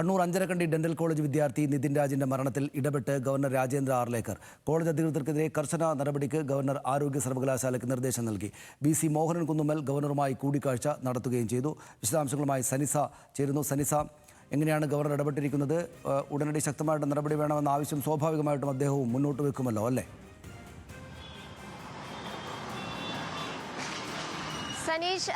Kannur Anjarakandy dental college വിദ്യാർത്ഥി നിതിൻ രാജിന്റെ മരണത്തിൽ ഇടപെട്ട് ഗവർണർ രാജേന്ദ്ര ആർലേക്കർ കോളേജ് അധികൃതർക്കെതിരെ കർശന നടപടിക്ക് ഗവർണർ ആരോഗ്യ സർവകലാശാലയ്ക്ക് നിർദ്ദേശം നൽകി. ബി.സി. മോഹനൻ കുന്നുമ്മൽ ഗവർണറുമായി കൂടിക്കാഴ്ച നടത്തുകയും ചെയ്തു. വിശദാംശങ്ങളുമായി സനിസ ചേരുന്നു. സനിസ, എങ്ങനെയാണ് ഗവർണർ ഇടപെട്ടിരിക്കുന്നത്? ഉടനടി ശക്തമായിട്ട് നടപടി വേണമെന്ന ആവശ്യം സ്വാഭാവികമായിട്ടും അദ്ദേഹവും മുന്നോട്ട് വെക്കുമല്ലോ, അല്ലേ? സനീഷ്,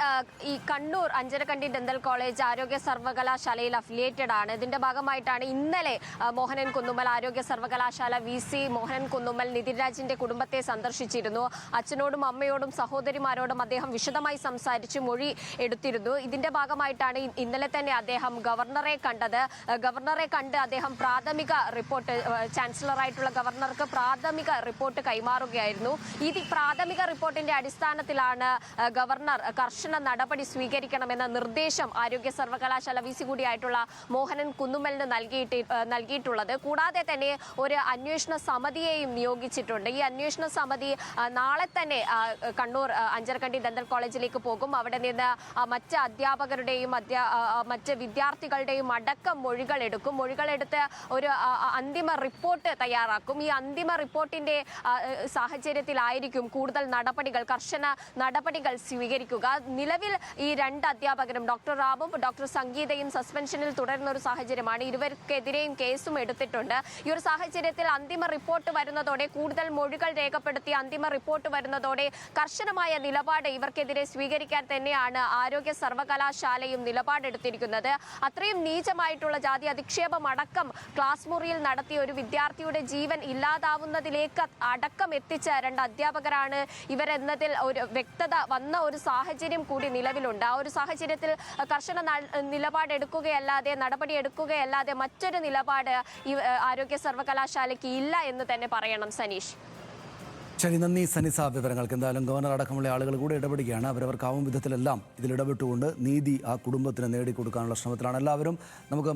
ഈ കണ്ണൂർ അഞ്ചരക്കണ്ടി ഡെന്റൽ കോളേജ് ആരോഗ്യ സർവകലാശാലയിൽ അഫിലിയേറ്റഡ് ആണ്. ഇതിന്റെ ഭാഗമായിട്ടാണ് ഇന്നലെ മോഹനൻ കുന്നുമ്മൽ ആരോഗ്യ സർവകലാശാല വി.സി. മോഹനൻ കുന്നുമ്മൽ നിതിൻ രാജിന്റെ കുടുംബത്തെ സന്ദർശിച്ചിരുന്നു. അച്ഛനോടും അമ്മയോടും സഹോദരിമാരോടും അദ്ദേഹം വിശദമായി സംസാരിച്ച് മൊഴി എടുത്തിരുന്നു. ഇതിന്റെ ഭാഗമായിട്ടാണ് ഇന്നലെ തന്നെ അദ്ദേഹം ഗവർണറെ കണ്ടത്. ഗവർണറെ കണ്ട് അദ്ദേഹം പ്രാഥമിക റിപ്പോർട്ട്, ചാൻസലറായിട്ടുള്ള ഗവർണർക്ക് പ്രാഥമിക റിപ്പോർട്ട് കൈമാറുകയായിരുന്നു. ഈ പ്രാഥമിക റിപ്പോർട്ടിന്റെ അടിസ്ഥാനത്തിലാണ് ഗവർണർ കർശന നടപടി സ്വീകരിക്കണമെന്ന നിർദ്ദേശം ആരോഗ്യ സർവകലാശാല വി.സി. കൂടിയായിട്ടുള്ള മോഹനൻ കുന്നുമ്മലിന് നൽകിയിട്ടുള്ളത്. കൂടാതെ തന്നെ ഒരു അന്വേഷണ സമിതിയെയും നിയോഗിച്ചിട്ടുണ്ട്. ഈ അന്വേഷണ സമിതി നാളെ തന്നെ കണ്ണൂർ അഞ്ചരക്കണ്ടി ഡെന്റൽ കോളേജിലേക്ക് പോകും. അവിടെ നിന്ന് മറ്റ് അധ്യാപകരുടെയും മറ്റ് വിദ്യാർത്ഥികളുടെയും അടക്കം മൊഴികളെടുക്കും. മൊഴികളെടുത്ത് ഒരു അന്തിമ റിപ്പോർട്ട് തയ്യാറാക്കും. ഈ അന്തിമ റിപ്പോർട്ടിന്റെ സാഹചര്യത്തിലായിരിക്കും കൂടുതൽ നടപടികൾ, കർശന നടപടികൾ സ്വീകരിക്കുക. നിലവിൽ ഈ രണ്ട് അധ്യാപകരും, ഡോക്ടർ റാബും ഡോക്ടർ സംഗീതയും സസ്പെൻഷനിൽ തുടരുന്ന ഒരു സാഹചര്യമാണ്. ഇരുവർക്കെതിരെയും കേസും എടുത്തിട്ടുണ്ട്. ഈ ഒരു സാഹചര്യത്തിൽ അന്തിമ റിപ്പോർട്ട് വരുന്നതോടെ, കൂടുതൽ മൊഴികൾ രേഖപ്പെടുത്തി അന്തിമ റിപ്പോർട്ട് വരുന്നതോടെ കർശനമായ നിലപാട് ഇവർക്കെതിരെ സ്വീകരിക്കാൻ തന്നെയാണ് ആരോഗ്യ സർവകലാശാലയും നിലപാടെടുത്തിരിക്കുന്നത്. അത്രയും നീചമായിട്ടുള്ള ജാതി അധിക്ഷേപം അടക്കം ക്ലാസ് മുറിയിൽ നടത്തിയ ഒരു വിദ്യാർത്ഥിയുടെ ജീവൻ ഇല്ലാതാവുന്നതിലേക്ക് അടക്കം എത്തിച്ച രണ്ട് അധ്യാപകരാണ് ഇവരെന്നതിൽ ഒരു വ്യക്തത വന്ന ഒരു സാഹചര്യം കൂടി നിലവിലുണ്ട്. ആ ഒരു സാഹചര്യത്തിൽ കർശന നിലപാടെടുക്കുകയല്ലാതെ, നടപടിയെടുക്കുകയല്ലാതെ മറ്റൊരു നിലപാട് ഈ ആരോഗ്യ സർവകലാശാലയ്ക്ക് ഇല്ല എന്ന് തന്നെ പറയണം. സനീഷ്, ശരി, നന്ദി സനിസ വിവരങ്ങൾക്ക്. എന്തായാലും ഗവർണർ അടക്കമുള്ള ആളുകൾ കൂടെ ഇടപെടുകയാണ്. അവരവർക്കാവും വിധത്തിലെല്ലാം ഇതിൽ ഇടപെട്ടുകൊണ്ട് നീതി ആ കുടുംബത്തിന് നേടിക്കൊടുക്കാനുള്ള ശ്രമത്തിലാണ് എല്ലാവരും. നമുക്ക്